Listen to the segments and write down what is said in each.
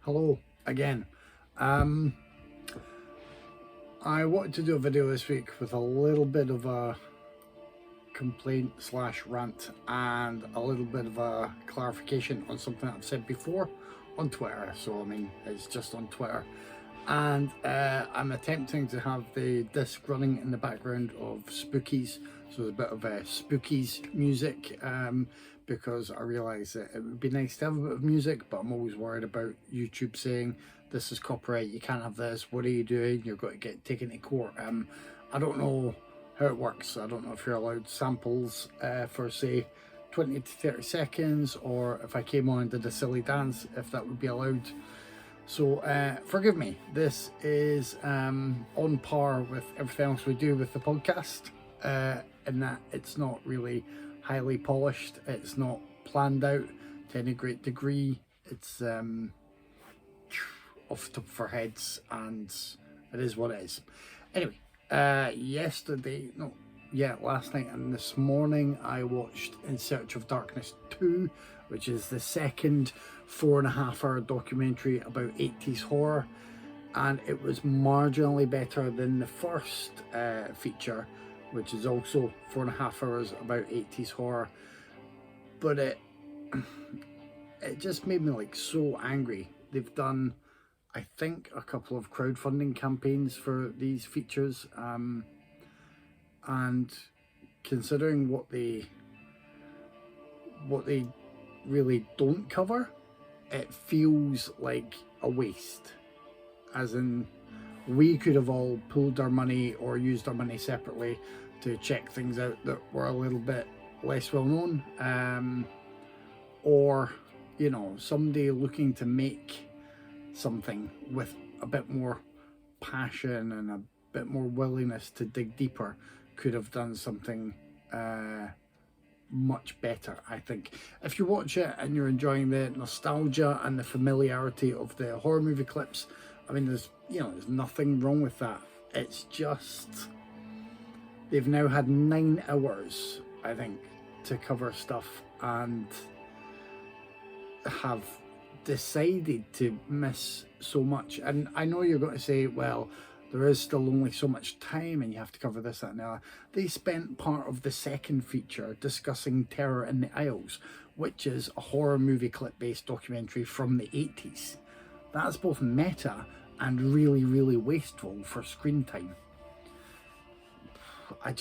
Hello again. Um, I wanted to do a video this week with a little bit of a complaint slash rant and a little bit of a clarification on something I've said before on Twitter. So I mean, it's just on Twitter, and I'm attempting to have the disc running in the background of Spookies. So there's a bit of Spookies music. Because I realise that it would be nice to have a bit of music, but I'm always worried about YouTube saying this is copyright, you can't have this, what are you doing, you're going to get taken to court. I don't know how it works. I don't know if you're allowed samples for say 20 to 30 seconds, or if I came on and did a silly dance, if that would be allowed. So forgive me, this is on par with everything else we do with the podcast, in that it's not really highly polished, it's not planned out to any great degree, it's off the top of our heads, and it is what it is. Anyway, last night and this morning I watched In Search of Darkness 2, which is the second 4.5 hour documentary about 80s horror, and it was marginally better than the first feature, which is also 4.5 hours about 80s horror. But it just made me like so angry. They've done, I think, a couple of crowdfunding campaigns for these features, and considering what they really don't cover, it feels like a waste. As in, we could have all pooled our money or used our money separately to check things out that were a little bit less well known, or somebody looking to make something with a bit more passion and a bit more willingness to dig deeper could have done something much better. I think if you watch it and you're enjoying the nostalgia and the familiarity of the horror movie clips, I mean, there's nothing wrong with that. It's just they've now had 9 hours, I think, to cover stuff, and have decided to miss so much. And I know you're going to say, well, there is still only so much time and you have to cover this, that and the other. They spent part of the second feature discussing Terror in the Isles, which is a horror movie clip based documentary from the 80s. That's both meta and really, really wasteful for screen time. I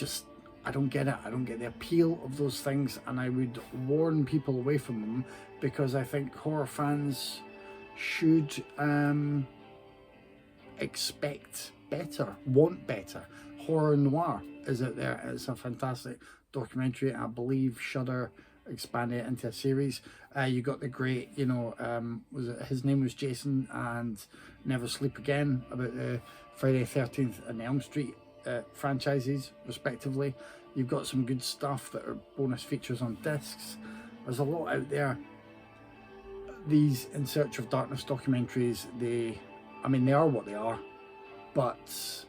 don't get it. I don't get the appeal of those things, and I would warn people away from them, because I think horror fans should expect better, want better. Horror Noir is out there. It's a fantastic documentary. I believe Shudder expanded it into a series. You got the great, his name was Jason and Never Sleep Again, about the Friday 13th and Elm Street franchises respectively. You've got some good stuff that are bonus features on discs. There's a lot out there. These In Search of Darkness documentaries, they are what they are, but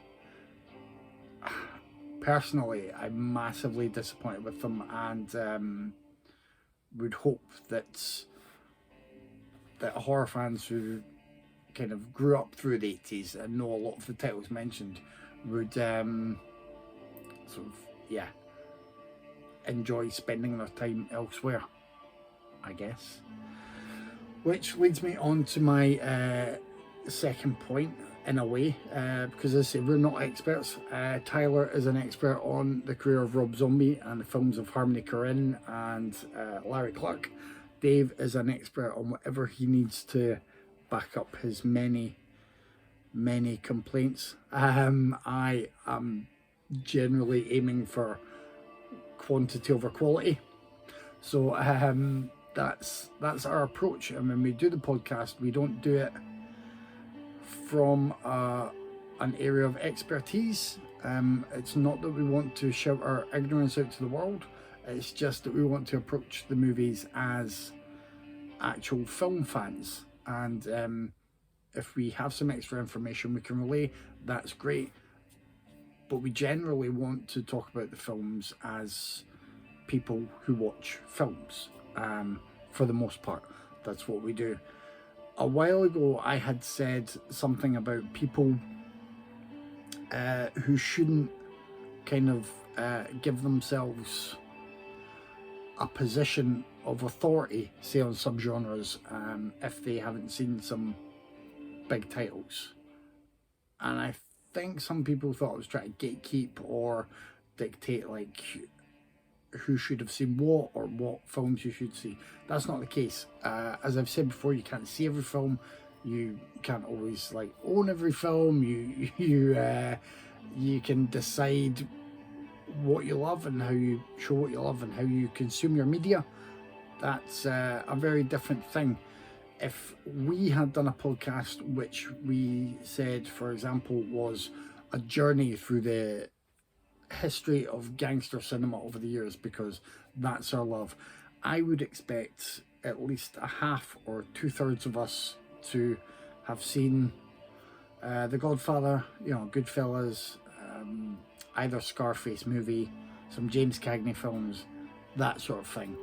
personally I'm massively disappointed with them, and would hope that horror fans who kind of grew up through the 80s and know a lot of the titles mentioned would enjoy spending their time elsewhere, I guess. Which leads me on to my second point, in a way, because as I say, we're not experts. Tyler is an expert on the career of Rob Zombie and the films of Harmony Korine and Larry Clark. Dave is an expert on whatever he needs to back up his many complaints. I am generally aiming for quantity over quality, so that's our approach. And when we do the podcast, we don't do it from an area of expertise. It's not that we want to shout our ignorance out to the world, it's just that we want to approach the movies as actual film fans, and if we have some extra information we can relay, that's great. But we generally want to talk about the films as people who watch films, for the most part. That's what we do. a while ago I had said something about people who shouldn't kind of give themselves a position of authority, say on subgenres, if they haven't seen some big titles. And I think some people thought I was trying to gatekeep or dictate like who should have seen what or what films you should see. That's not the case. As I've said before, you can't see every film. You can't always like own every film. You can decide what you love and how you show what you love and how you consume your media. That's a very different thing. If we had done a podcast which we said, for example, was a journey through the history of gangster cinema over the years, because that's our love, I would expect at least a half or 2/3 of us to have seen The Godfather, Goodfellas, either Scarface movie, some James Cagney films, that sort of thing.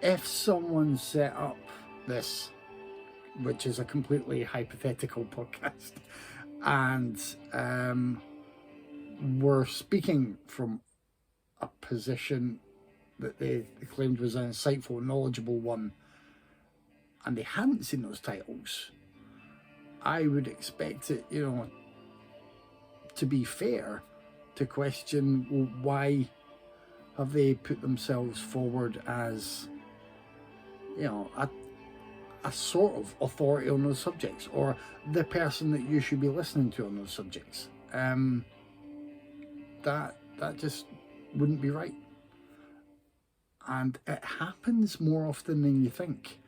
If someone set up this, which is a completely hypothetical podcast, and were speaking from a position that they claimed was an insightful, knowledgeable one, and they hadn't seen those titles, I would expect it, to be fair, to question, well, why have they put themselves forward as, a sort of authority on those subjects, or the person that you should be listening to on those subjects. That just wouldn't be right. And it happens more often than you think.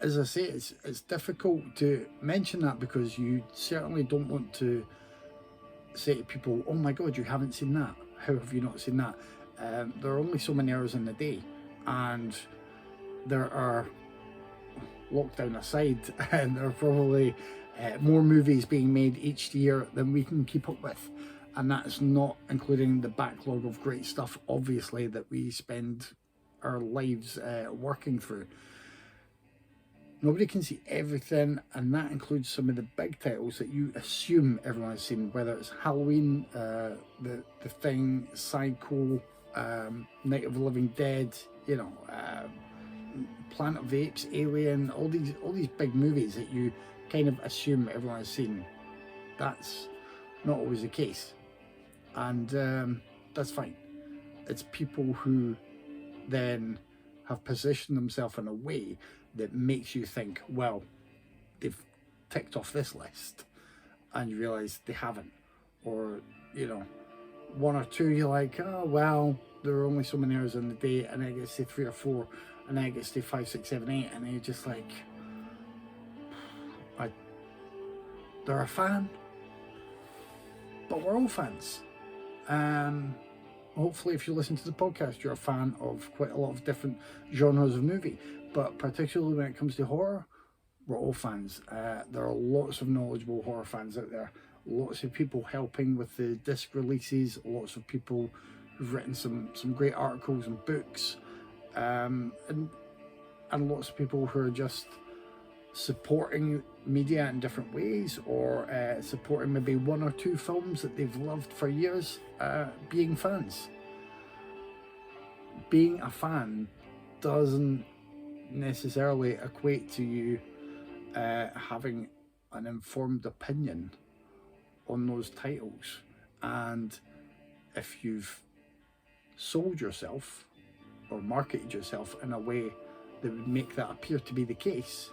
As I say, it's difficult to mention that because you certainly don't want to say to people, oh my God, you haven't seen that. How have you not seen that? There are only so many hours in the day, and there are, lockdown aside, and there are probably more movies being made each year than we can keep up with. And that's not including the backlog of great stuff, obviously, that we spend our lives working through. Nobody can see everything, and that includes some of the big titles that you assume everyone has seen, whether it's Halloween, The Thing, Psycho, Night of the Living Dead, Planet of the Apes, Alien, all these big movies that you kind of assume everyone has seen. That's not always the case, and that's fine. It's people who then have positioned themselves in a way that makes you think, well, they've ticked off this list, and you realise they haven't. Or, one or two, you're like, oh, well, there are only so many hours in the day, and then it gets to 3 or 4, and then it gets to 5, 6, 7, 8, and then you're just like, they're a fan, but we're all fans. Hopefully, if you listen to the podcast, you're a fan of quite a lot of different genres of movie, but particularly when it comes to horror, we're all fans. There are lots of knowledgeable horror fans out there, lots of people helping with the disc releases, lots of people who've written some great articles and books, and lots of people who are just supporting media in different ways, or supporting maybe 1 or 2 films that they've loved for years, being fans. Being a fan doesn't necessarily equate to you having an informed opinion on those titles. And if you've sold yourself or marketed yourself in a way that would make that appear to be the case,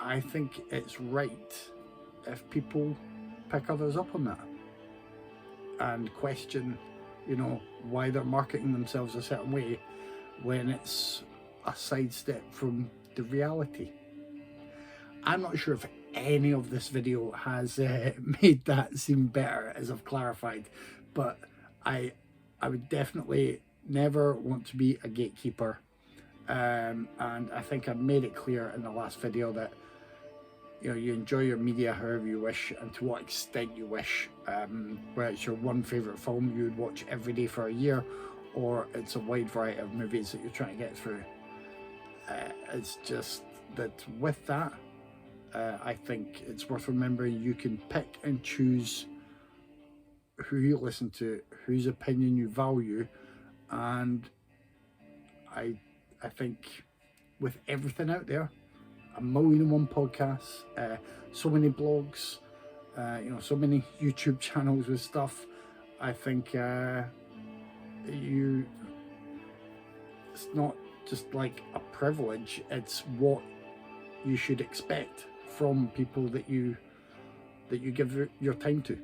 I think it's right if people pick others up on that and question, why they're marketing themselves a certain way when it's a sidestep from the reality. I'm not sure if any of this video has made that seem better, as I've clarified, but I would definitely never want to be a gatekeeper, and I think I made it clear in the last video that you enjoy your media however you wish and to what extent you wish, whether it's your one favourite film you would watch every day for a year, or it's a wide variety of movies that you're trying to get through. It's just that with that, I think it's worth remembering you can pick and choose who you listen to, whose opinion you value, and I think with everything out there, 1,000,001 podcasts, so many blogs, so many YouTube channels with stuff, I think it's not just like a privilege, it's what you should expect from people that you give your time to.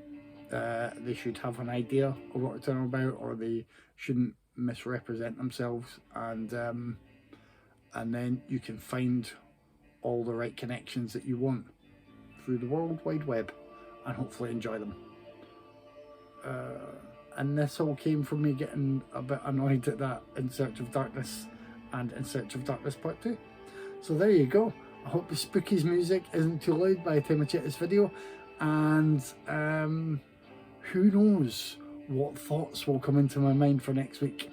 They should have an idea of what it's all about, or they shouldn't misrepresent themselves, and then you can find all the right connections that you want through the World Wide Web and hopefully enjoy them. And this all came from me getting a bit annoyed at that In Search of Darkness and In Search of Darkness Part 2. So there you go. I hope the Spookies music isn't too loud by the time I check this video, and who knows what thoughts will come into my mind for next week.